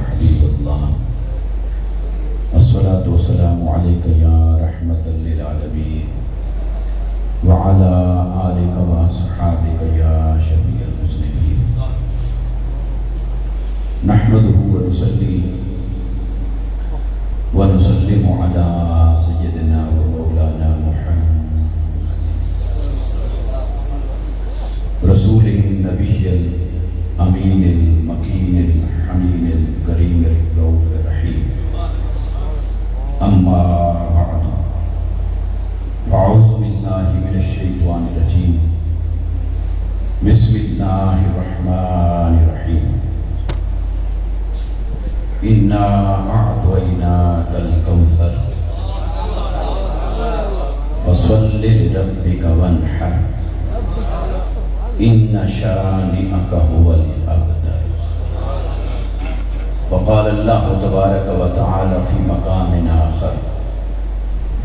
حبیب اللہ الصلاة والسلام علیک یا رحمت للعالمین وعلی آلک واصحابک یا شفیع المذنبین نحمده ونصلی ونسلم علی سیدنا ومولانا محمد رسول النبی الامین المکین الحمیم الکریم الرؤوف الرحیم اما بعد فاعوذ باللہ من الشیطان الرجیم بسم اللہ الرحمن الرحیم انا اعطیناک الکوثر فصل لربک وانحر ان شانئک هو الابتر وقال اللہ تبارک وتعالی فی مقام آخر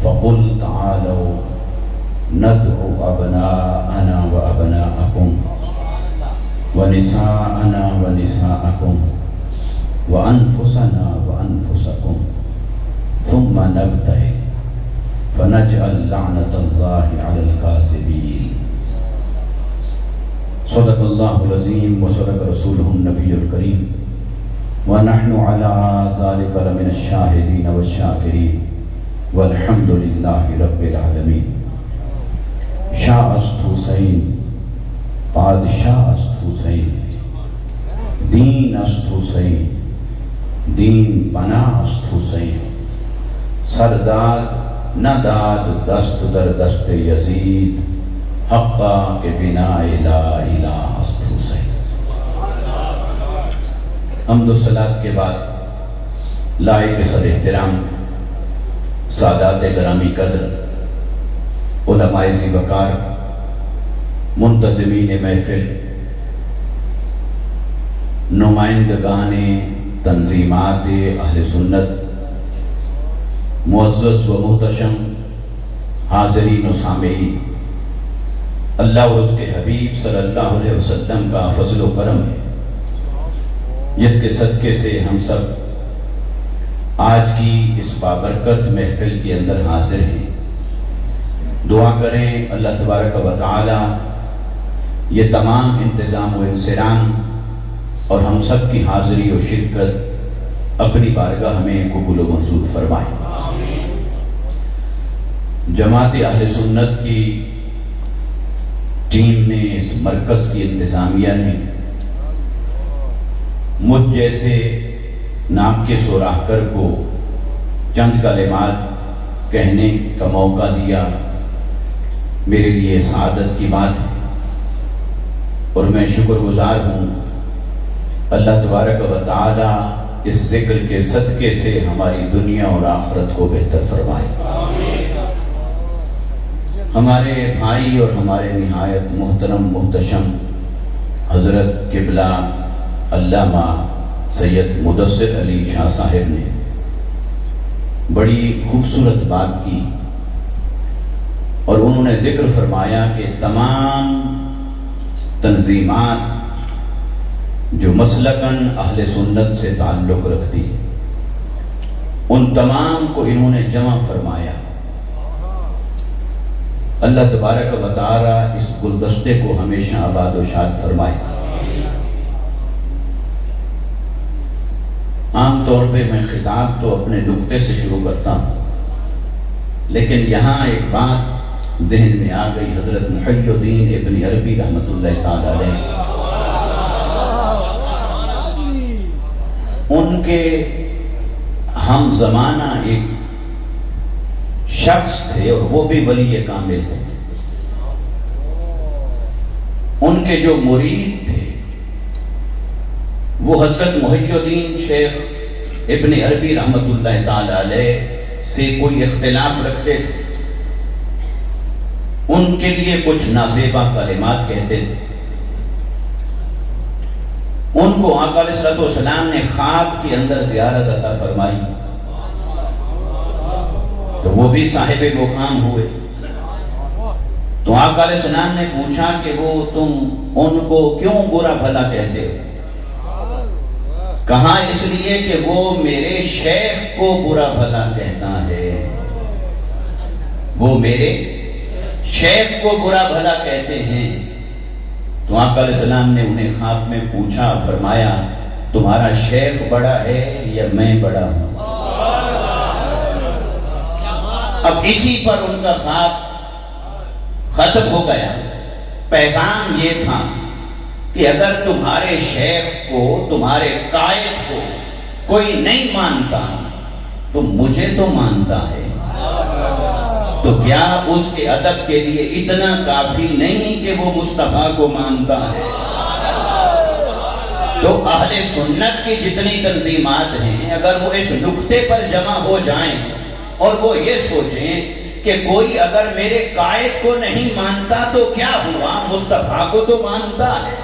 فقل تعالوا ندعو ابناءنا وابناءکم ونساءنا ونساءکم وانفسنا وانفسکم ثم نبتهل فنجعل لعنة اللہ علی الکاذبین صدق اللہ العظیم وصدق رسولہ النبی الکریم ونحن على ذلك لمن الشاہدین والشاکرین والحمد للہ رب العالمین شاہ است حسین پادشاہ است حسین دین است حسین دین پناہ است حسین سرداد نہ داد دست در دست یزید حقا کے بنا لا الہ است حسین حمد و صلات کے بعد لائق صد احترام سادات گرامی قدر علماء ذی وقار منتظمین محفل نمائندگان تنظیمات اہل سنت معزز و محتشم حاضرین و سامعین اللہ اور اس کے حبیب صلی اللہ علیہ وسلم کا فضل و کرم ہے جس کے صدقے سے ہم سب آج کی اس بابرکت محفل کے اندر حاضر ہیں دعا کریں اللہ تبارک و تعالی یہ تمام انتظام و انصرام اور ہم سب کی حاضری و شرکت اپنی بارگاہ میں قبول و منظور فرمائے جماعت اہل سنت کی ٹیم نے اس مرکز کی انتظامیہ نے مجھ جیسے ناقص و راہکر کو چند کلمات کہنے کا موقع دیا میرے لیے سعادت کی بات ہے اور میں شکر گزار ہوں اللہ تبارک و تعالی اس ذکر کے صدقے سے ہماری دنیا اور آخرت کو بہتر فرمائے ہمارے بھائی اور ہمارے نہایت محترم محتشم حضرت قبلہ علامہ سید مدثر علی شاہ صاحب نے بڑی خوبصورت بات کی اور انہوں نے ذکر فرمایا کہ تمام تنظیمات جو مسلکاً اہل سنت سے تعلق رکھتی ان تمام کو انہوں نے جمع فرمایا اللہ تبارک و تعالی اس گلدستے کو ہمیشہ آباد و شاد فرمائے عام طور پہ میں خطاب تو اپنے نقطے سے شروع کرتا ہوں لیکن یہاں ایک بات ذہن میں آ گئی حضرت محی الدین ابن عربی رحمۃ اللہ تعالی علیہ ان کے ہم زمانہ ایک شخص تھے اور وہ بھی ولی کامل تھے ان کے جو مرید تھے وہ حضرت محی الدین شیخ ابن عربی رحمۃ اللہ تعالی علیہ سے کوئی اختلاف رکھتے تھے ان کے لیے کچھ نازیبا کلمات کہتے تھے ان کو آقا علیہ الصلوۃ والسلام نے خواب کے اندر زیارت عطا فرمائی تو وہ بھی صاحب مقام ہوئے تو آقا علیہ السلام نے پوچھا کہ وہ تم ان کو کیوں برا بھلا کہتے ہو کہا اس لیے کہ وہ میرے شیخ کو برا بھلا کہتا ہے، وہ میرے شیخ کو برا بھلا کہتے ہیں۔ تو آقا علیہ السلام نے انہیں خواب میں پوچھا، فرمایا تمہارا شیخ بڑا ہے یا میں بڑا ہوں؟ اب اسی پر ان کا خواب ختم ہو گیا۔ پیغام یہ تھا کہ اگر تمہارے شیخ کو، تمہارے قائد کو کوئی نہیں مانتا تو مجھے تو مانتا ہے، تو کیا اس کے ادب کے لیے اتنا کافی نہیں کہ وہ مصطفیٰ کو مانتا ہے؟ تو اہل سنت کی جتنی تنظیمات ہیں، اگر وہ اس نقطے پر جمع ہو جائیں اور وہ یہ سوچیں کہ کوئی اگر میرے قائد کو نہیں مانتا تو کیا ہوا، مصطفیٰ کو تو مانتا ہے،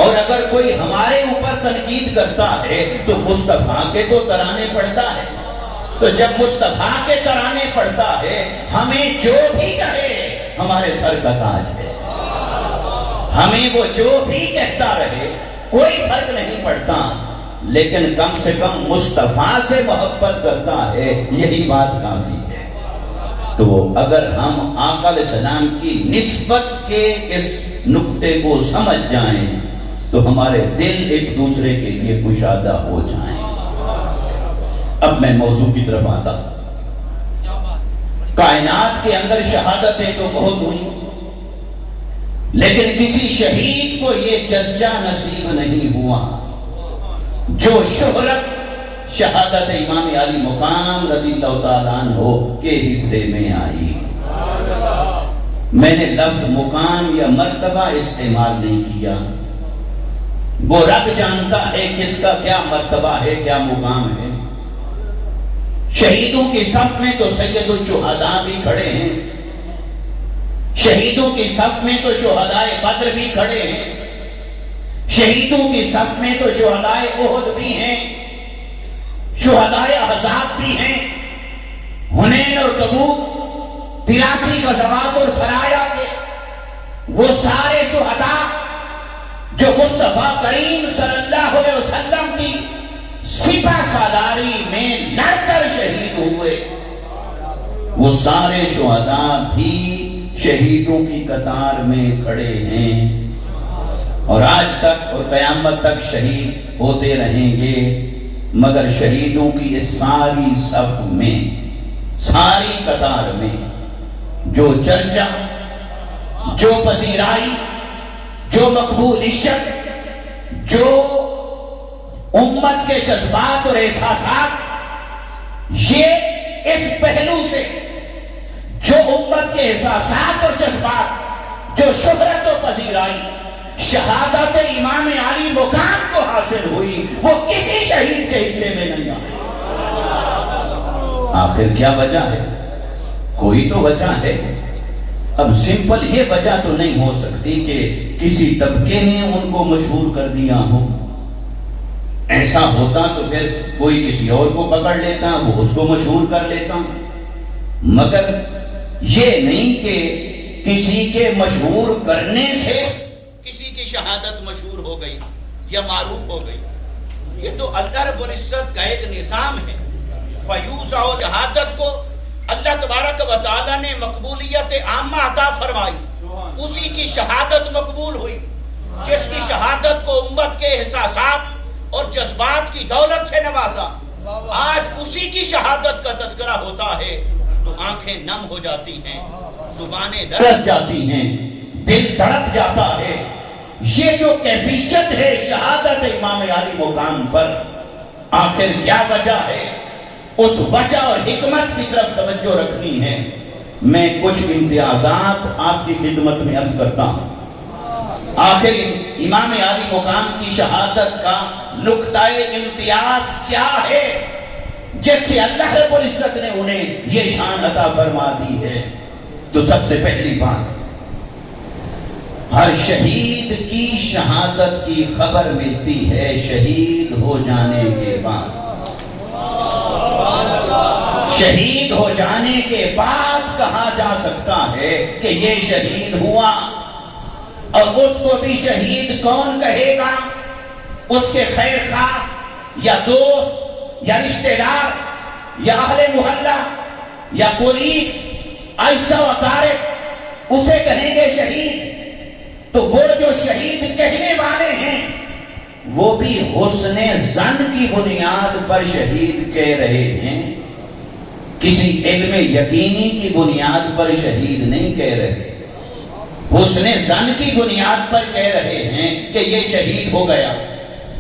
اور اگر کوئی ہمارے اوپر تنقید کرتا ہے تو مصطفیٰ کے تو ترانے پڑھتا ہے، تو جب مصطفیٰ کے ترانے پڑھتا ہے ہمیں جو بھی کہے ہمارے سر کا تاج ہے، ہمیں وہ جو بھی کہتا رہے کوئی فرق نہیں پڑتا، لیکن کم سے کم مصطفیٰ سے محبت کرتا ہے، یہی بات کافی ہے۔ تو اگر ہم آقا علیہ السلام کی نسبت کے اس نقطے کو سمجھ جائیں تو ہمارے دل ایک دوسرے کے لیے کشادہ ہو جائیں۔ اب میں موضوع کی طرف آتا ہوں۔ کائنات کے اندر شہادتیں تو بہت ہوئی، لیکن کسی شہید کو یہ چرچا نصیب نہیں ہوا جو شہرت شہادت امام علی مقام رضی اللہ تعالیٰ عنہ کے حصے میں آئی۔ میں نے لفظ مقام یا مرتبہ استعمال نہیں کیا، وہ رب جانتا ہے کس کا کیا مرتبہ ہے، کیا مقام ہے۔ شہیدوں کی صف میں تو سید الشہداء بھی کھڑے ہیں، شہیدوں کی صف میں تو شہدائے بدر بھی کھڑے ہیں، شہیدوں کی صف میں تو شہدائے احد بھی ہیں، شہدائے احزاب بھی ہیں، حنین اور تبوک 83 غزوات اور سرایا کے وہ سارے شہداء جو مصطفیٰ کریم صلی اللہ علیہ وسلم کی سپہ سالاری میں لڑ کر شہید ہوئے، وہ سارے شہداء بھی شہیدوں کی قطار میں کھڑے ہیں، اور آج تک اور قیامت تک شہید ہوتے رہیں گے، مگر شہیدوں کی اس ساری صف میں، ساری قطار میں جو چرچا، جو پذیرائی، جو مقبول عشق، جو امت کے جذبات اور احساسات، یہ اس پہلو سے جو امت کے احساسات اور جذبات، جو شہرت و پذیرائی شہادت امام علی مقام کو حاصل ہوئی، وہ کسی شہید کے حصے میں نہیں آئی۔ آخر کیا وجہ ہے؟ کوئی تو وجہ ہے۔ اب سمپل یہ وجہ تو نہیں ہو سکتی کہ کسی طبقے نے ان کو مشہور کر دیا ہو، ایسا ہوتا تو پھر کوئی کسی اور کو پکڑ لیتا، وہ اس کو مشہور کر لیتا، مگر یہ نہیں کہ کسی کے مشہور کرنے سے کسی کی شہادت مشہور ہو گئی یا معروف ہو گئی۔ یہ تو اللہ رب العزت کا ایک نظام ہے۔ فیوزا و شہادت کو اللہ تبارک و تعالیٰ نے مقبولیت عامہ عطا فرمائی، اسی کی شہادت مقبول ہوئی۔ جس کی شہادت کو امت کے احساسات اور جذبات کی دولت سے نوازا، آج اسی کی شہادت کا تذکرہ ہوتا ہے تو آنکھیں نم ہو جاتی ہیں، زبانیں لرز جاتی ہیں، دل تڑپ جاتا ہے۔ یہ جو کیفیت ہے شہادت امام علی مقام پر، آخر کیا وجہ ہے؟ اس وجہ اور حکمت کی طرف توجہ رکھنی ہے۔ میں کچھ امتیازات آپ کی خدمت میں عرض کرتا ہوں۔ آخر امام علی مقام کی شہادت کا نقطہ امتیاز کیا ہے جس سے اللہ رب العزت نے انہیں یہ شان عطا فرما دی ہے؟ تو سب سے پہلی بات، ہر شہید کی شہادت کی خبر ملتی ہے شہید ہو جانے کے بعد۔ شہید ہو جانے کے بعد کہا جا سکتا ہے کہ یہ شہید ہوا، اور اس کو بھی شہید کون کہے گا؟ اس کے خیر خواہ، یا دوست یا رشتہ دار یا اہل محلہ یا کولیگز ایسا وقارب اسے کہیں گے شہید، تو وہ جو شہید کہنے والے ہیں وہ بھی حسن ظن کی بنیاد پر شہید کہہ رہے ہیں، کسی علم یقینی کی بنیاد پر شہید نہیں کہہ رہے، حسن ظن کی بنیاد پر کہہ رہے ہیں کہ یہ شہید ہو گیا،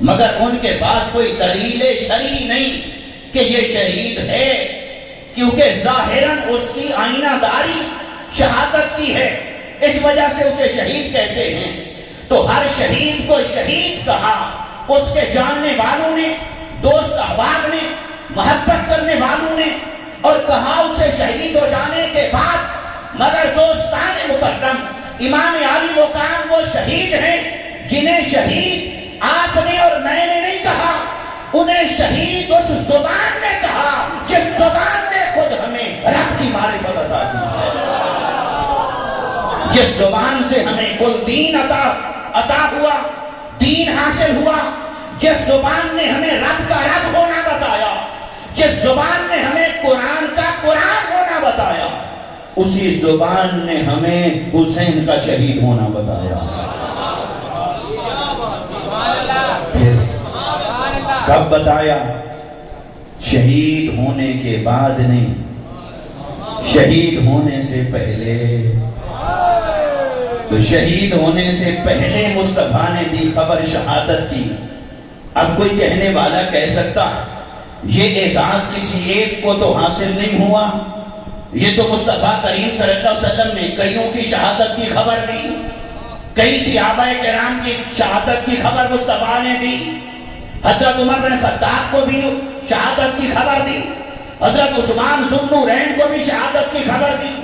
مگر ان کے پاس کوئی دلیل شرعی نہیں کہ یہ شہید ہے، کیونکہ ظاہراً اس کی آئینہ داری شہادت کی ہے، اس وجہ سے اسے شہید کہتے ہیں۔ تو ہر شہید کو شہید کہا اس کے جاننے والوں نے، دوست احباب نے، محبت کرنے والوں نے، اور کہا اسے شہید ہو جانے کے بعد، مگر دوستان مکرم امام علی مقام وہ شہید ہیں جنہیں شہید آپ نے اور میں نے نہیں کہا، انہیں شہید اس زبان نے کہا جس زبان نے خود ہمیں رب کی معرفت عطا کی ہے، جس زبان سے ہمیں کل دین عطا ہوا، دین حاصل ہوا، جس زبان نے ہمیں رب کا رب ہونا بتایا، جس زبان نے ہمیں قرآن کا قرآن ہونا بتایا، اسی زبان نے ہمیں حسین کا شہید ہونا بتایا۔ پھر کب بتایا؟ شہید ہونے کے بعد نہیں، شہید ہونے سے پہلے۔ تو شہید ہونے سے پہلے مصطفیٰ نے دی خبر شہادت کی۔ اب کوئی کہنے والا کہہ سکتا یہ اعزاز کسی ایک کو تو حاصل نہیں ہوا، یہ تو مصطفیٰ کریم صلی اللہ علیہ وسلم نے کئیوں کی شہادت کی خبر دی، کئی صحابہ کرام کی شہادت کی خبر مصطفیٰ نے دی، حضرت عمر بن خطاب کو بھی شہادت کی خبر دی، حضرت عثمان ذو النورین کو بھی شہادت کی خبر دی،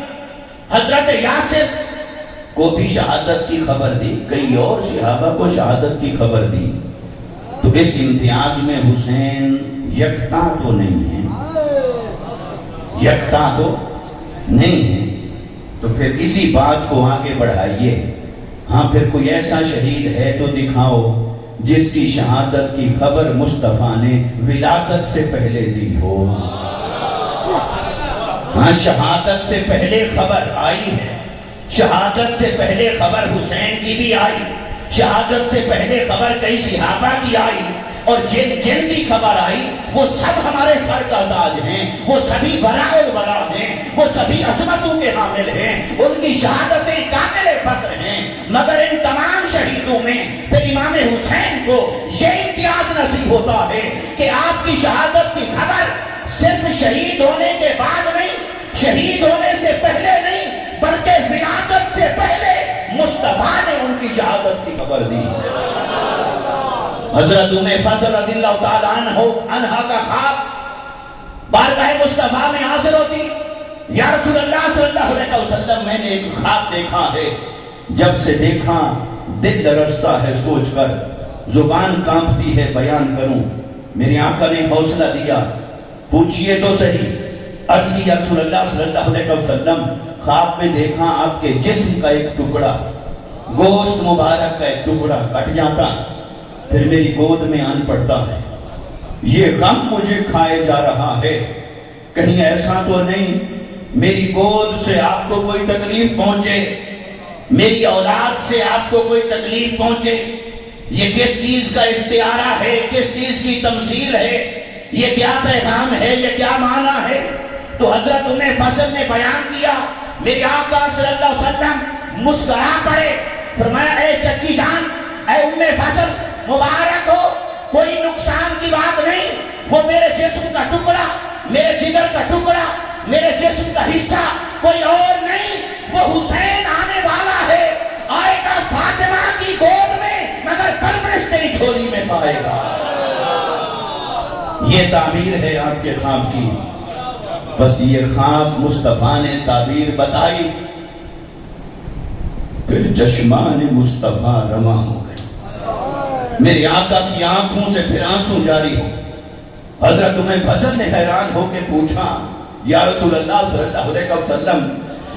حضرت یاسر کو بھی شہادت کی خبر دی، کئی اور صحابہ کو شہادت کی خبر دی۔ تو اس امتیاز میں حسین یکتا تو نہیں ہے، یکتا تو نہیں ہے۔ تو پھر اسی بات کو آگے بڑھائیے، ہاں پھر کوئی ایسا شہید ہے تو دکھاؤ جس کی شہادت کی خبر مصطفیٰ نے ولادت سے پہلے دی ہو۔ ہاں شہادت سے پہلے خبر آئی ہے، شہادت سے پہلے خبر حسین کی بھی آئی، شہادت سے پہلے خبر کئی صحابہ کی آئی، اور جن کی خبر آئی وہ سب ہمارے سر کا تاج ہیں، وہ سبھی وراء الورا ہیں، وہ سبھی عظمتوں کے حامل ہیں، ان کی شہادتیں کامل فخر ہیں، مگر ان تمام شہیدوں میں پھر امام حسین کو یہ امتیاز نصیب ہوتا ہے کہ آپ کی شہادت کی خبر صرف شہید ہونے کے بعد نہیں، شہید ہونے سے پہلے نہیں، بلکہ ولادت سے پہلے مصطفیٰ نے ان کی شہادت کی خبر دی۔ حضرت ام فضل رضی اللہ تعالیٰ عنہ کا خواب بارگاہ مصطفیٰ میں حاضر ہوتی، یا رسول اللہ صلی اللہ علیہ وسلم میں نے ایک خواب دیکھا ہے، جب سے دیکھا دل لرزتا ہے سوچ کر، زبان کانپتی ہے بیان کروں، میری آقا نے حوصلہ دیا، پوچھئے تو صحیح۔ عرض کی یا رسول اللہ صلی اللہ علیہ وسلم خواب میں دیکھا آپ کے جسم کا ایک ٹکڑا، گوشت مبارک کا ایک ٹکڑا کٹ جاتا، پھر میری گود میں آن پڑتا ہے، یہ غم مجھے کھائے جا رہا ہے، کہیں ایسا تو نہیں میری گود سے آپ کو کوئی تکلیف پہنچے، میری اولاد سے آپ کو کوئی تکلیف پہنچے، یہ کس چیز کا استعارہ ہے، کس چیز کی تمثیل ہے، یہ کیا پیغام ہے، یہ کیا معنی ہے؟ تو حضرت ام فضل نے بیان کیا، میرے آقا صلی اللہ علیہ وسلم مسکرا پڑے، فرمایا اے چچی جان، اے ام فضل مبارک ہو، کوئی نقصان کی بات نہیں، وہ میرے جسم کا ٹکڑا، میرے جگر کا ٹکڑا، میرے جسم کا حصہ کوئی اور نہیں، وہ حسین آنے والا ہے، آئے گا فاطمہ کی گود میں، مگر پرورش تیری جھولی میں پائے گا۔ یہ تعبیر ہے آپ کے خواب کی، بس یہ خواب مصطفیٰ نے تعبیر بتائی، پھر چشمان مصطفیٰ رواں ہو گئے، میری آقا کی آنکھوں سے پھر آنسو جاری ہو۔ حضرت ام فضل نے حیران ہو کے پوچھا، یا رسول اللہ صلی اللہ علیہ وسلم،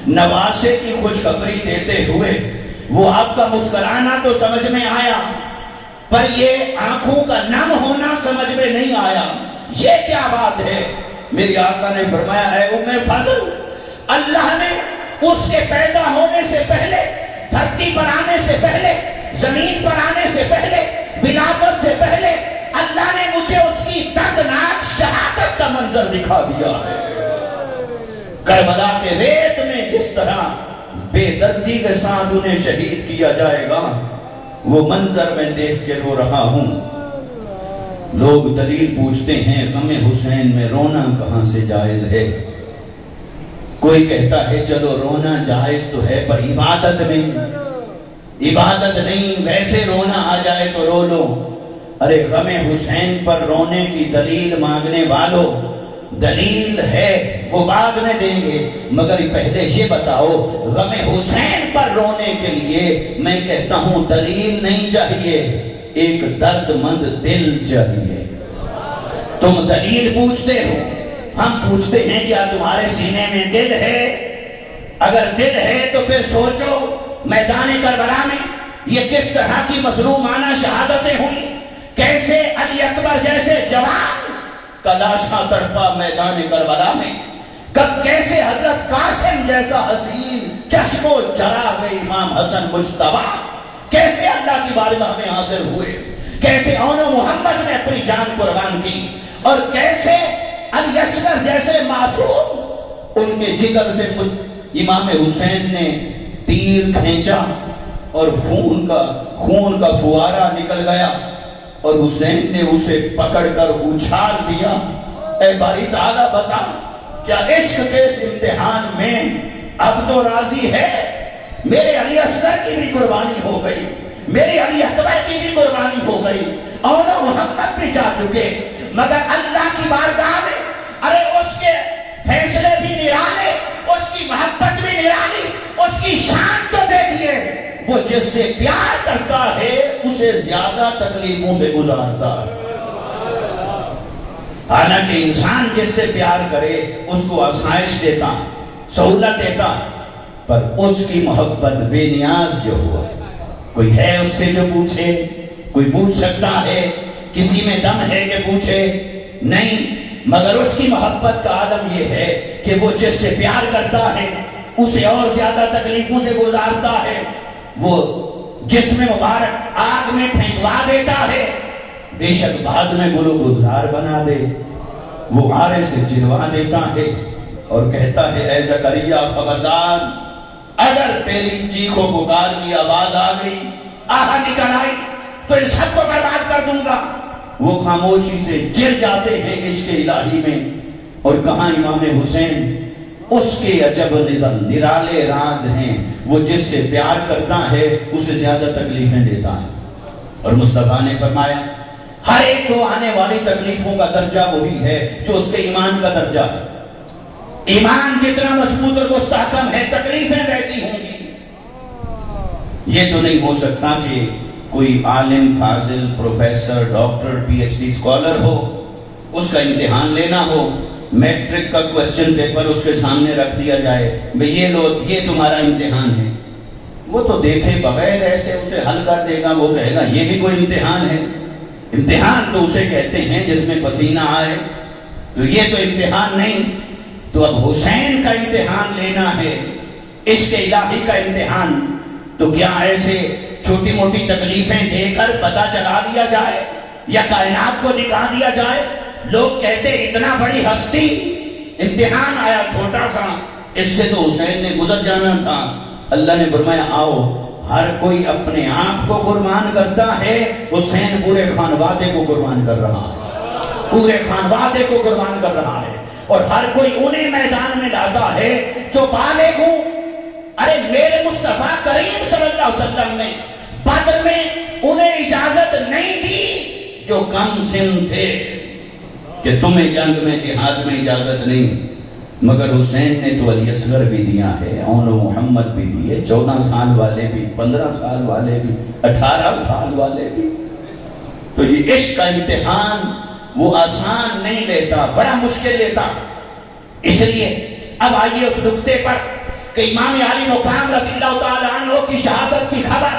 نواسے کی خوشخبری دیتے ہوئے وہ آپ کا مسکرانا تو سمجھ میں آیا، پر یہ آنکھوں کا نم ہونا سمجھ میں نہیں آیا، یہ کیا بات ہے؟ میری آقا نے فرمایا اے ام فضل، اللہ نے اس کے پیدا ہونے سے پہلے، دھرتی پر آنے سے پہلے، زمین پر آنے سے پہلے، ولادت سے پہلے اللہ نے مجھے اس کی دردناک شہادت کا منظر دکھا دیا ہے۔ کربلا کے ریت میں جس طرح بے دردی کے ساتھ انہیں شہید کیا جائے گا، وہ منظر میں دیکھ کے رو رہا ہوں۔ لوگ دلیل پوچھتے ہیں غم حسین میں رونا کہاں سے جائز ہے؟ کوئی کہتا ہے چلو رونا جائز تو ہے پر عبادت نہیں، ویسے رونا آ جائے تو رو لو۔ ارے غم حسین پر رونے کی دلیل مانگنے والوں، دلیل ہے وہ بعد میں دیں گے، مگر پہلے یہ بتاؤ غم حسین پر رونے کے لیے میں کہتا ہوں دلیل نہیں چاہیے، ایک درد مند دل چاہیے۔ تم دلیل پوچھتے ہو، ہم پوچھتے ہیں کیا تمہارے سینے میں دل ہے؟ اگر دل ہے تو پھر سوچو میدان کربلا میں یہ کس طرح کی مظلومانہ شہادتیں ہوئی، کیسے علی اکبر جیسے جوان کا لاشاں تڑپا میدان کربلا میں، کب کیسے حضرت قاسم جیسا حسین چشم و چراغ امام حسن مجتبی کیسے اللہ کی بارگاہ میں حاضر ہوئے، کیسے اون و محمد نے اپنی جان قربان کی، اور کیسے علی اصغر جیسے معصوم ان کے جگر سے امام حسین نے تیر کھینچا اور خون کا فوارہ نکل گیا اور حسین نے اسے پکڑ کر اچھال دیا۔ اے باری تعالیٰ بتا کیا عشق کے اس امتحان میں اب تو راضی ہے؟ میرے علی اصغر کی بھی قربانی ہو گئی، میری علی اکبر کی بھی قربانی ہو گئی، اور محمد بھی جا چکے، مگر اللہ کی بارگاہ میں ارے اس کے فیصلے بھی نرانے، اس کی محبت بھی نرالی، اس کی شان تو دیکھیے، وہ جس سے پیار کرتا ہے اسے زیادہ تکلیفوں سے گزارتا ہے۔ حالانکہ انسان جس سے پیار کرے اس کو آسائش دیتا، سہولت دیتا، پر اس کی محبت بے نیاز جو ہوا، کوئی ہے اس سے جو پوچھے؟ کوئی پوچھ سکتا ہے؟ کسی میں دم ہے کہ پوچھے؟ نہیں، مگر اس کی محبت کا عالم یہ ہے کہ وہ جس سے پیار کرتا ہے اسے اور زیادہ تکلیفوں سے گزارتا ہے، وہ جسم مبارک آگ میں پھینکوا دیتا ہے، بے شک بعد میں گلو گلزار بنا دے، وہ آرے سے چلوا دیتا ہے اور کہتا ہے اے زکریا خبردار، اگر تیری چیخ و پکار کی آواز آ گئی، آہا نکل آئی تو ان سب کو برباد کر دوں گا۔ وہ خاموشی سے جل جاتے ہیں عشق الہی میں، اور کہاں امام حسین، اس کے عجب نرالے راز ہیں، وہ جس سے پیار کرتا ہے اسے زیادہ تکلیفیں دیتا ہے۔ اور مصطفیٰ نے فرمایا ہر ایک کو آنے والی تکلیفوں کا درجہ وہی ہے جو اس کے ایمان کا درجہ ہے۔ ایمان جتنا مضبوط اور مستحکم ہے تکلیفیں ویسی ہوں گی۔ یہ تو نہیں ہو سکتا کہ کوئی عالم، فاضل، professor, doctor, P H D scholar ہو، اس کا امتحان لینا ہو، میٹرک کا کوسچن پیپر اس کے سامنے رکھ دیا جائے، بھئی یہ لو یہ تمہارا امتحان ہے، وہ تو دیکھے بغیر ایسے اسے حل کر دے گا، وہ کہے گا یہ بھی کوئی امتحان ہے؟ امتحان تو اسے کہتے ہیں جس میں پسینہ آئے، تو یہ تو امتحان نہیں۔ تو اب حسین کا امتحان لینا ہے، عشق الہی کا امتحان، تو کیا ایسے چھوٹی موٹی تکلیفیں دے کر پتہ چلا دیا جائے یا کائنات کو دکھا دیا جائے؟ لوگ کہتے اتنا بڑی ہستی، امتحان آیا چھوٹا سا، اس سے تو حسین نے گزر جانا تھا۔ اللہ نے فرمایا آؤ، ہر کوئی اپنے آپ کو قربان کرتا ہے، حسین پورے خانوادے کو قربان کر رہا ہے، پورے خانوادے کو قربان کر رہا ہے، اور ہر کوئی انہیں میدان میں لاتا ہے جو بالغ ہوں۔ ارے میرے مصطفیٰ کریم صلی اللہ علیہ وسلم نے بدر میں انہیں اجازت نہیں دی جو کم سن تھے کہ تمہیں جنگ میں جہاد میں اجازت نہیں، مگر حسین نے تو علی اصغر بھی دیا ہے، اون و محمد بھی دیے، 14 سال والے بھی، 15 سال والے بھی، 18 سال والے بھی۔ تو یہ عشق کا امتحان وہ آسان نہیں لیتا، بڑا مشکل لیتا۔ اس لیے اب آئیے اس نقطے پر کہ امام علی مقام رضی اللہ تعالیٰ عنہ کی شہادت کی خبر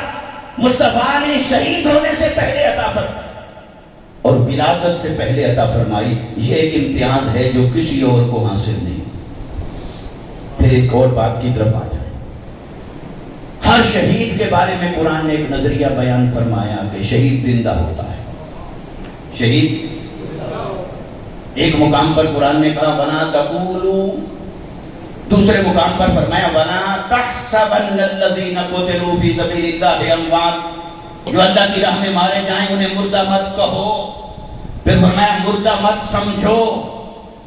مصطفیٰ نے شہید ہونے سے پہلے عطا فرمائی اور ولادت سے پہلے عطا فرمائی. یہ ایک امتیاز ہے جو کسی اور کو حاصل نہیں. پھر ایک اور بات کی طرف آ جائیں. ہر شہید کے بارے میں قرآن نے ایک نظریہ بیان فرمایا کہ شہید زندہ ہوتا ہے. شہید ایک مقام پر قرآن نے کہا وَلَا تَقُولُوا، دوسرے مقام پر فرمایا وَلَا تَحْسَبَنَّ الَّذِينَ قُتِلُوا فِي سَبِيلِ اللَّهِ أَمْوَاتٌ، جو اللہ کی راہ میں مارے جائیں انہیں مردہ مت کہو. پھر فرمایا مردہ مت سمجھو.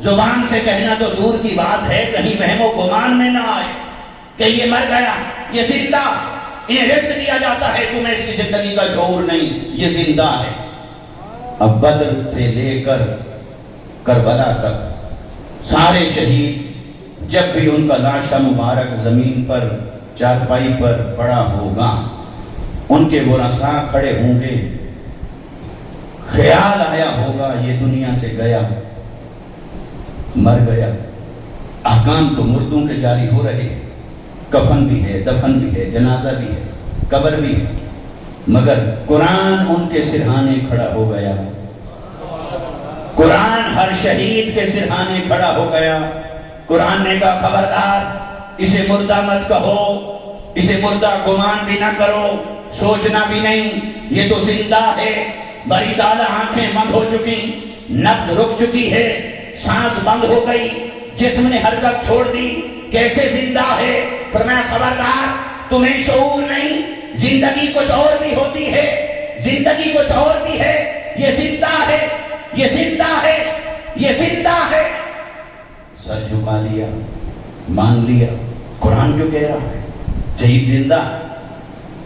زبان سے کہنا تو دور کی بات ہے، کہیں وہم و گمان میں نہ آئے کہ یہ مر گیا، یہ زندہ، انہیں رزق دیا جاتا ہے، تمہیں اس کی زندگی کا شعور نہیں، یہ زندہ ہے. اب بدر سے لے کر کربلا تک سارے شہید جب بھی ان کا لاشا مبارک زمین پر چارپائی پر پڑا ہوگا، ان کے ورثاء کھڑے ہوں گے، خیال آیا ہوگا یہ دنیا سے گیا، مر گیا. احکام تو مردوں کے جاری ہو رہے، کفن بھی ہے، دفن بھی ہے، جنازہ بھی ہے، قبر بھی ہے، مگر قرآن ان کے سرہانے کھڑا ہو گیا. قرآن ہر شہید کے سرہانے کھڑا ہو گیا. قرآن نے کہا خبردار اسے مردہ مت کہو، اسے مردہ گمان بھی نہ کرو، سوچنا بھی نہیں، یہ تو زندہ ہے. بڑی تعالی آنکھیں بند ہو چکی، نبض رک چکی ہے، سانس بند ہو گئی، جسم نے حرکت چھوڑ دی، کیسے زندہ ہے؟ فرمایا خبردار تمہیں شعور نہیں، زندگی کچھ اور بھی ہوتی ہے، زندگی کچھ اور بھی ہے، یہ زندہ ہے، یہ زندہ ہے، یہ زندہ ہے. سر جھکا لیا، مان لیا. قرآن جو کہہ رہا ہے شہید زندہ،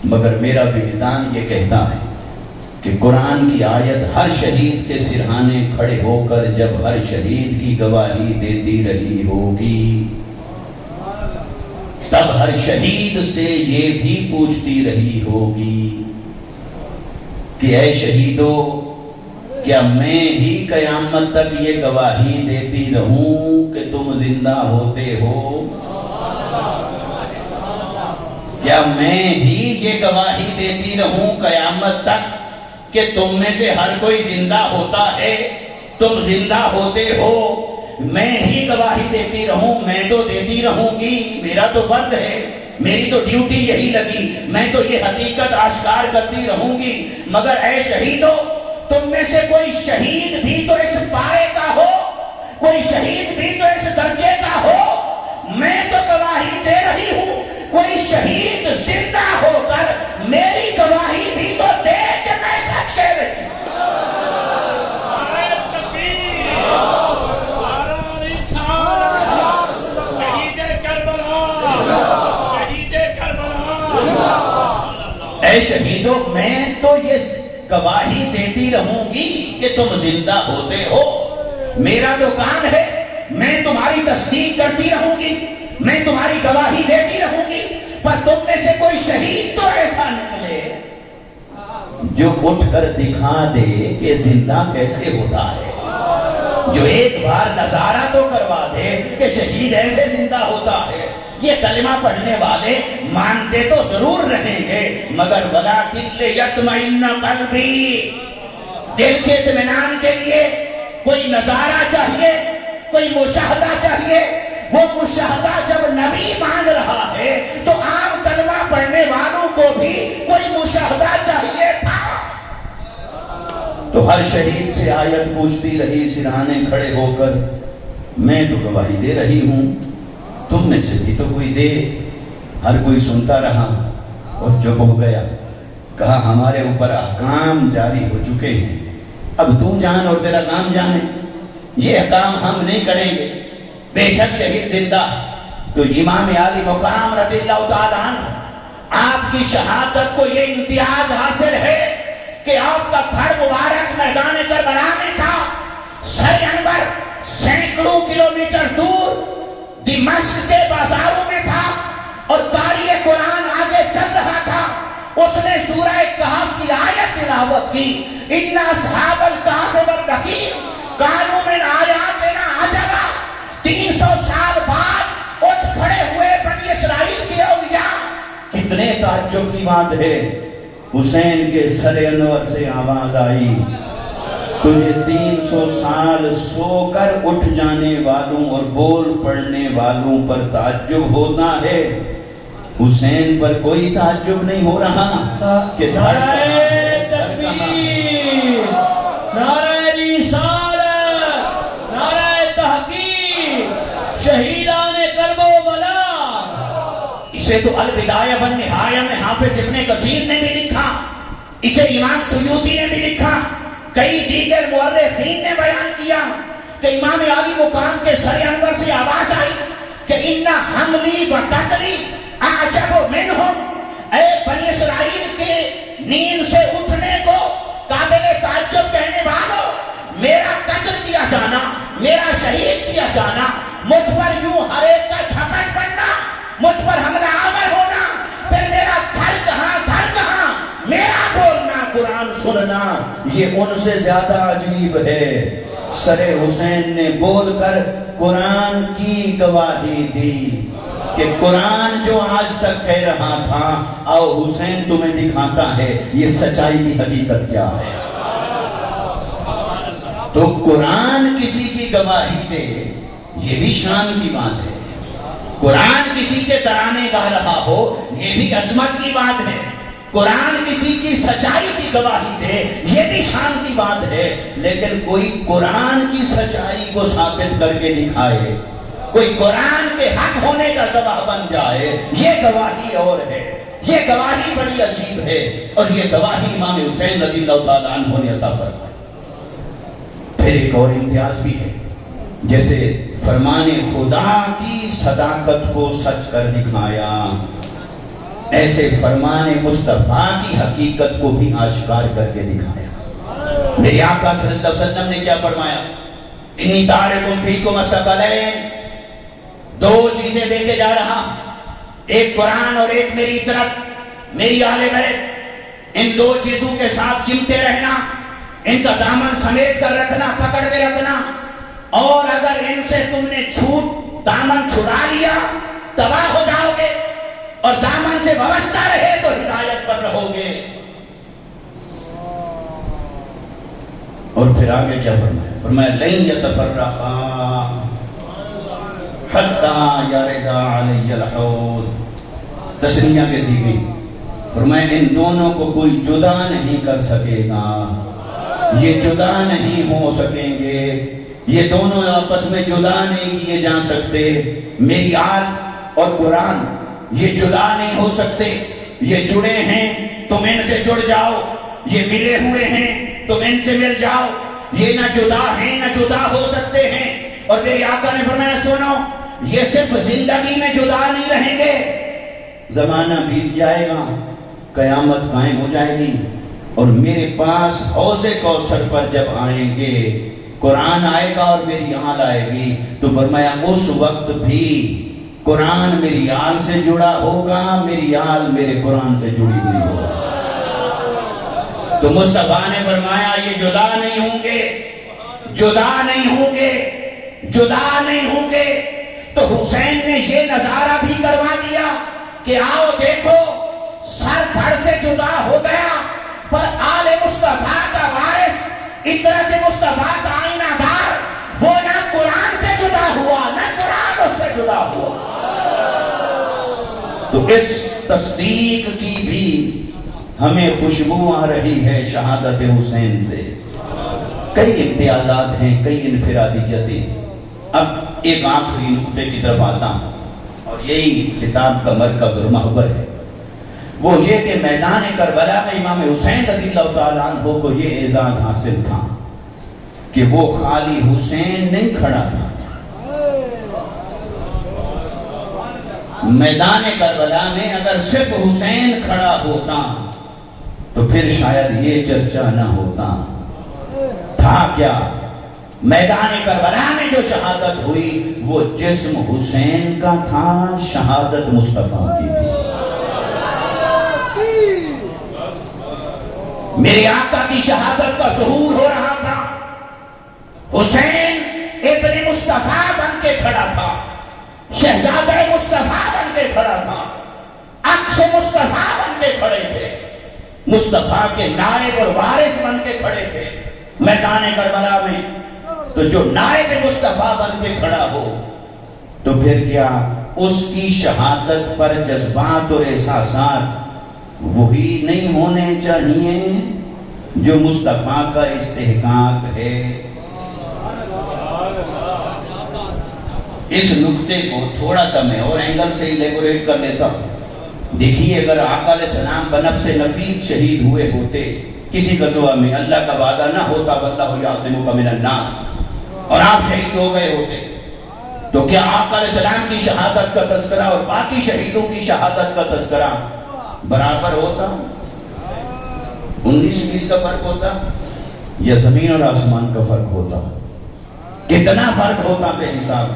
مگر میرا وجدان یہ کہتا ہے کہ قرآن کی آیت ہر شہید کے سرہانے کھڑے ہو کر جب ہر شہید کی گواہی دیتی رہی ہوگی، تب ہر شہید سے یہ بھی پوچھتی رہی ہوگی کہ اے شہیدو، کیا میں ہی قیامت تک یہ گواہی دیتی رہوں کہ تم زندہ ہوتے ہو؟ کیا میں ہی یہ گواہی دیتی رہوں قیامت تک کہ تم میں سے ہر کوئی زندہ ہوتا ہے، تم زندہ ہوتے ہو؟ میں ہی گواہی دیتی رہوں؟ میں تو دیتی رہوں گی، میرا تو فرض ہے، میری تو ڈیوٹی یہی لگی، میں تو یہ حقیقت آشکار کرتی رہوں گی. مگر اے شہیدو، تم میں سے کوئی شہید بھی تو اس پائے کا ہو، کوئی شہید بھی تو اس درجے کا ہو. میں تو گواہی دے رہی ہوں، کوئی شہید زندہ ہو کر میری گواہی بھی تو دے کہ میں سچ کہہ رہی ہوں. اے شہیدو، میں تو یہ گواہی دیتی رہوں گی کہ تم زندہ ہوتے ہو. میرا تو کام ہے، میں تمہاری تصدیق کرتی رہوں گی، میں تمہاری گواہی دیتی رہوں گی. پر تم میں سے کوئی شہید تو ایسا نکلے جو اٹھ کر دکھا دے کہ زندہ کیسے ہوتا ہے، جو ایک بار نظارہ تو کروا دے کہ شہید ایسے زندہ ہوتا ہے. یہ کلمہ پڑھنے والے مانتے تو ضرور رہیں گے، مگر وَلَٰكِن لِيَطْمَئِنَّ قَلْبِي، دل کے اطمینان کے لیے کوئی نظارہ چاہیے، کوئی مشاہدہ چاہیے. وہ مشاہدہ جب نبی مانگ رہا ہے تو عام کلمہ پڑھنے والوں کو بھی کوئی مشاہدہ چاہیے تھا. تو ہر شہید سے آیت پوچھتی رہی سرہانے کھڑے ہو کر، میں تو گواہی دے رہی ہوں، تم میں سے بھی تو کوئی دے. ہر کوئی سنتا رہا اور چپ ہو گیا. کہا ہمارے اوپر احکام جاری ہو چکے ہیں، اب تو جان اور تیرا کام جانے، یہ احکام ہم نہیں کریں گے. بے شک شہید زندہ. تو امام عالی مقام رضی اللہ تعالیٰ عنہ، آپ کی شہادت کو یہ امتیاز حاصل ہے کہ آپ کا گھر مبارک میدان کربلا میں تھا. سر انور سینکڑوں کلومیٹر دور دمشق کے بازاروں میں تھا اور قاری قرآن آگے چل رہا تھا. اس نے سورہ کہف کی آیت تلاوت کی، اِنَّ أَصْحَابَ الْكَهْفِ وَالرَّقِيمِ كَانُوا مِنْ آيَاتِنَا عَجَبًا. 300 سال بعد اٹھ کھڑے ہوئے بنی اسرائیل کے اولیاء. کتنے تعجب کی بات ہے حسین کے سر انور سے آواز آئی، تجھے 300 سال سو کر اٹھ جانے والوں اور بول پڑنے والوں پر تعجب ہوتا ہے، حسین پر کوئی تعجب نہیں ہو رہا کہ نعرہ تکبیر، نعرہ رسالت، نعرہ تحقیق، شہیدان کرب و بلا۔ اسے تو البدایہ والنہایہ میں حافظ ابن کثیر نے بھی لکھا، اسے امام سیوطی نے بھی لکھا، کئی دیگر مورخین نے بیان کیا کہ امام عالی مقام کے سر انور سے آواز آئی کہ اِنَّ حَمْلِي وَقَتْلِي اعجب منہم، اے بنی اسرائیل کے نیند سے اٹھنے کو قابل تعجب کہنے والوں، میرا قتل کیا جانا، میرا شہید کیا جانا، مجھ پر یوں ہر ایک کا جھپٹ پڑنا، مجھ پر حملہ آور ہونا، پھر میرا گھر کہاں گھر کہاں، میرا بولنا قرآن سننا، یہ ان سے زیادہ عجیب ہے۔ سر حسین نے بول کر قرآن کی گواہی دی کہ قرآن جو آج تک کہہ رہا تھا، آؤ حسین تمہیں دکھاتا ہے یہ سچائی کی حقیقت کیا ہے۔ تو قرآن کسی کی گواہی دے، یہ بھی شان کی بات ہے۔ قرآن کسی کے ترانے گا رہا ہو، یہ بھی عظمت کی بات ہے۔ قرآن کسی کی سچائی کی گواہی دے، یہ بھی شان کی بات ہے۔ لیکن کوئی قرآن کی سچائی کو ثابت کر کے دکھائے، کوئی قرآن کے حق ہونے کا گواہ بن جائے، یہ گواہی اور ہے، یہ گواہی بڑی عجیب ہے۔ اور یہ گواہی امام حسین رضی اللہ تعالیٰ عنہ نے عطا فرمائی۔ پھر ایک اور امتیاز بھی ہے، جیسے فرمان خدا کی صداقت کو سچ کر دکھایا، ایسے فرمان مصطفیٰ کی حقیقت کو بھی آشکار کر کے دکھایا۔ میرے آقا صلی اللہ علیہ وسلم نے کیا فرمایا؟ انی تارکم فیکم الثقلین، دو چیزیں دے کے جا رہا، ایک قرآن اور ایک میری طرف، میری آل بیت، ان دو چیزوں کے ساتھ چمٹے رہنا، ان کا دامن سمیٹ کر رکھنا، پکڑ کے رکھنا، اور اگر ان سے تم نے دامن چھڑا لیا تباہ ہو جاؤ گے، اور دامن سے وابستہ رہے تو ہدایت پر رہو گے۔ اور پھر آگے کیا فرمایا؟ فرمایا لن یتفرقا حتی یردا علی الحوض، تشریح کے سیکھیں۔ فرمایا ان دونوں کو کوئی جدا نہیں کر سکے گا، یہ جدا نہیں ہو سکیں گے، یہ دونوں آپس میں جدا نہیں کیے جا سکتے۔ میری آل اور قرآن یہ جدا نہیں ہو سکتے، یہ جڑے ہیں تم ان سے جڑ جاؤ، یہ ملے ہوئے ہیں تم ان سے مل جاؤ، یہ نہ جدا ہیں نہ جدا ہو سکتے ہیں۔ اور میری آقا نے فرمایا سنو، یہ صرف زندگی میں جدا نہیں رہیں گے، زمانہ بیت جائے گا، قیامت قائم ہو جائے گی، اور میرے پاس حوض کوثر پر جب آئیں گے، قرآن آئے گا اور میری آل آئے گی، تو فرمایا اس وقت بھی قرآن میری آل سے جڑا ہوگا، میری آل میرے قرآن سے جڑی ہوئی ہوگا۔ تو مصطفیٰ نے فرمایا یہ جدا نہیں ہوں گے، جدا نہیں ہوں گے، جدا نہیں ہوں گے۔ تو حسین نے یہ نظارہ بھی کروا دیا کہ آؤ دیکھو، سر دھڑ سے جدا ہو گیا، پر آل مصطفیٰ کا وارث، اطرت مصطفیٰ کا آئینہ دار، وہ نہ قرآن سے جدا ہوا نہ قرآن اس سے جدا ہوا۔ تو اس تصدیق کی بھی ہمیں خوشبو آ رہی ہے شہادت حسین سے۔ کئی امتیازات ہیں، کئی انفرادیتیں۔ اب ایک آخری نقطے کی طرف آتا ہوں، اور یہی کتاب کا مرکز اور محور ہے، وہ یہ کہ میدان کربلا میں امام حسین رضی اللہ تعالیٰ عنہ کو یہ اعزاز حاصل تھا کہ وہ خالی حسین نہیں کھڑا تھا، میدان کربلا میں اگر صرف حسین کھڑا ہوتا تو پھر شاید یہ چرچا نہ ہوتا۔ تھا کیا؟ میدان کربلا میں جو شہادت ہوئی وہ جسم حسین کا تھا، شہادت مصطفیٰ کی تھی۔ میرے آقا کی شہادت کا ظہور ہو رہا تھا، حسین ابن مصطفیٰ بن کے کھڑا تھا، شہزادہ مصطفیٰ بن کے کھڑا تھا، عکس مصطفیٰ بن کے کھڑے تھے۔ مصطفیٰ کے نائب اور وارث بن کے کھڑے تھے میدان کربلا میں، تو جو نائب مصطفیٰ بن کے کھڑا ہو تو پھر کیا اس کی شہادت پر جذبات اور احساسات وہی نہیں ہونے چاہیے جو مصطفیٰ کا استحقاق ہے؟ اس نقطے کو تھوڑا سا میں اور اینگل سے الیبوریٹ کر لیتا ہوں۔ دیکھیے اگر آقا علیہ السلام بنفس نفیس شہید ہوئے ہوتے کسی غزوہ میں، اللہ کا وعدہ نہ ہوتا واللہ یعصمک من الناس، اور آپ شہید ہو گئے ہوتے، تو کیا آقا علیہ السلام کی شہادت کا تذکرہ اور باقی شہیدوں کی شہادت کا تذکرہ برابر ہوتا؟ 19-20 کا فرق ہوتا یا زمین اور آسمان کا فرق ہوتا؟ کتنا فرق ہوتا بے حساب؟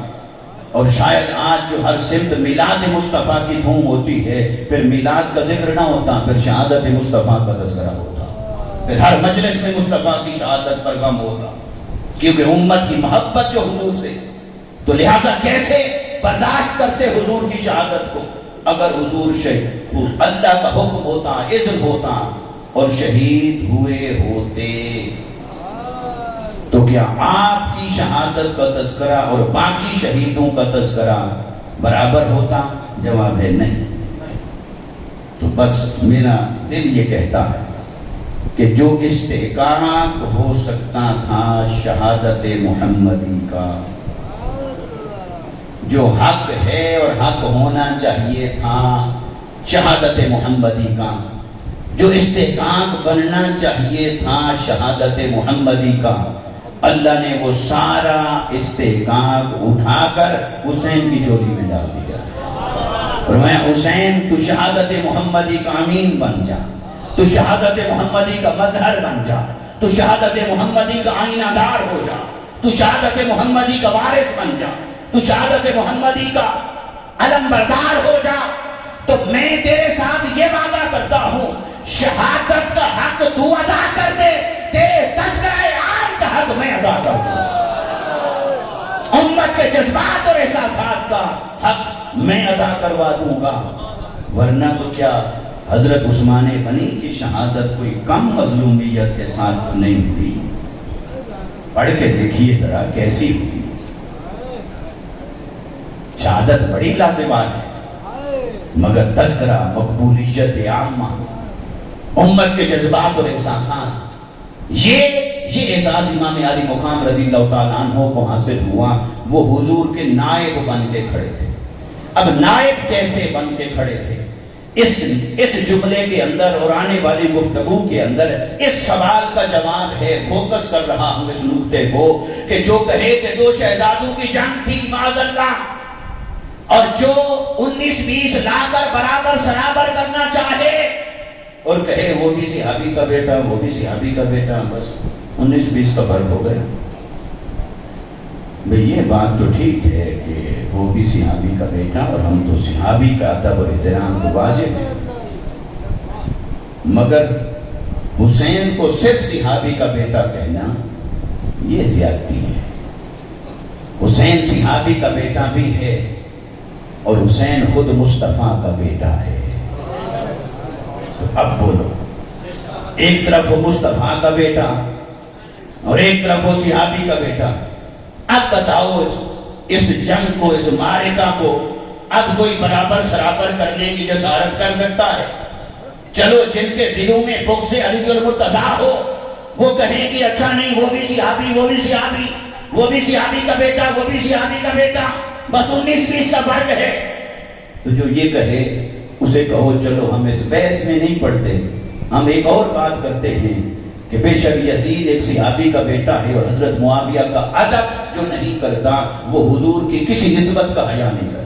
اور شاید آج جو ہر سمت میلاد مصطفیٰ کی دھوم ہوتی ہے، پھر میلاد کا ذکر نہ ہوتا، پھر شہادت مصطفیٰ کا تذکرہ ہوتا، پھر ہر مجلس میں مصطفیٰ کی شہادت پر کم ہوتا، کیونکہ امت کی محبت جو حضور سے، تو لہذا کیسے برداشت کرتے حضور کی شہادت کو؟ اگر حضور شہید، اللہ کا حکم ہوتا، اذن ہوتا اور شہید ہوئے ہوتے، تو کیا آپ کی شہادت کا تذکرہ اور باقی شہیدوں کا تذکرہ برابر ہوتا؟ جواب ہے نہیں۔ تو بس میرا دل یہ کہتا ہے کہ جو استحقاق ہو سکتا تھا شہادت محمدی کا، جو حق ہے اور حق ہونا چاہیے تھا شہادت محمدی کا، جو استحقاق بننا چاہیے تھا شہادت محمدی کا، اللہ نے وہ سارا استحقاق اٹھا کر حسین کی جھولی میں ڈال دیا۔ اور میں حسین تو شہادت محمدی کا امین بن جا، تو شہادت محمدی کا مظہر بن جا، تو شہادت محمدی کا آئینہ دار ہو جا، تو شہادت محمدی کا وارث بن جا، تو شہادت محمدی کا علم بردار ہو جا، تو میں تیرے ساتھ یہ وعدہ کرتا ہوں شہادت کا حق تو ادا کر دے، تیرے تذکرہ عام کا حق میں ادا کر دوں، امت کے جذبات اور احساسات کا حق میں ادا کروا دوں گا۔ ورنہ تو کیا حضرت عثمان غنی کی شہادت کوئی کم مظلومیت کے ساتھ نہیں ہوئی؟ پڑھ کے دیکھیے ذرا کیسی ہوئی۔ شہادت بڑی لازمات ہے، مگر تذکرہ مقبولیت عامہ، امت کے جذبات اور احساسات، یہ احساس امام علی مقام رضی اللہ تعالیٰ عنہ کو حاصل ہوا۔ وہ حضور کے نائب بن کے کھڑے تھے۔ اب نائب کیسے بن کے کھڑے تھے؟ اس جملے کے اندر اور آنے والی گفتگو کے اندر اس سوال کا جواب ہے۔ فوکس کر رہا ہوں اس نقطے کو کہ جو کہے کہ دو شہزادوں کی جنگ تھی معاذ اللہ، اور جو 19-20 لا کر برابر سرابر کرنا چاہے اور کہے وہ بھی صحابی کا بیٹا، وہ بھی صحابی کا بیٹا، بس 19-20 کا فرق ہو گیا۔ بھئی یہ بات تو ٹھیک ہے کہ وہ بھی صحابی کا بیٹا اور ہم تو صحابی کا ادب اور احترام تو واجب ہے، مگر حسین کو صرف صحابی کا بیٹا کہنا یہ زیادتی ہے۔ حسین صحابی کا بیٹا بھی ہے اور حسین خود مصطفیٰ کا بیٹا ہے۔ تو اب بولو، ایک طرف وہ مصطفیٰ کا بیٹا اور ایک طرف وہ صحابی کا بیٹا، اب بتاؤ اس جنگ کو، اس معرکہ کو اب کوئی برابر سرابر کرنے کی جسارت کر سکتا ہے؟ چلو جن کے دلوں میں بغض علی المرتضیٰ ہو وہ کہیں کہ اچھا نہیں، وہ بھی صحابی، وہ بھی صحابی، وہ بھی صحابی کا بیٹا، وہ بھی صحابی کا بیٹا، بس 19-20 کا فرق ہے۔ تو جو یہ کہے اسے کہو چلو ہم اس بحث میں نہیں پڑھتے، ہم ایک اور بات کرتے ہیں کہ بے شک یزید ایک صحابی کا بیٹا ہے اور حضرت معاویہ کا ادب جو نہیں کرتا وہ حضور کی کسی نسبت کا حیا نہیں کرتا۔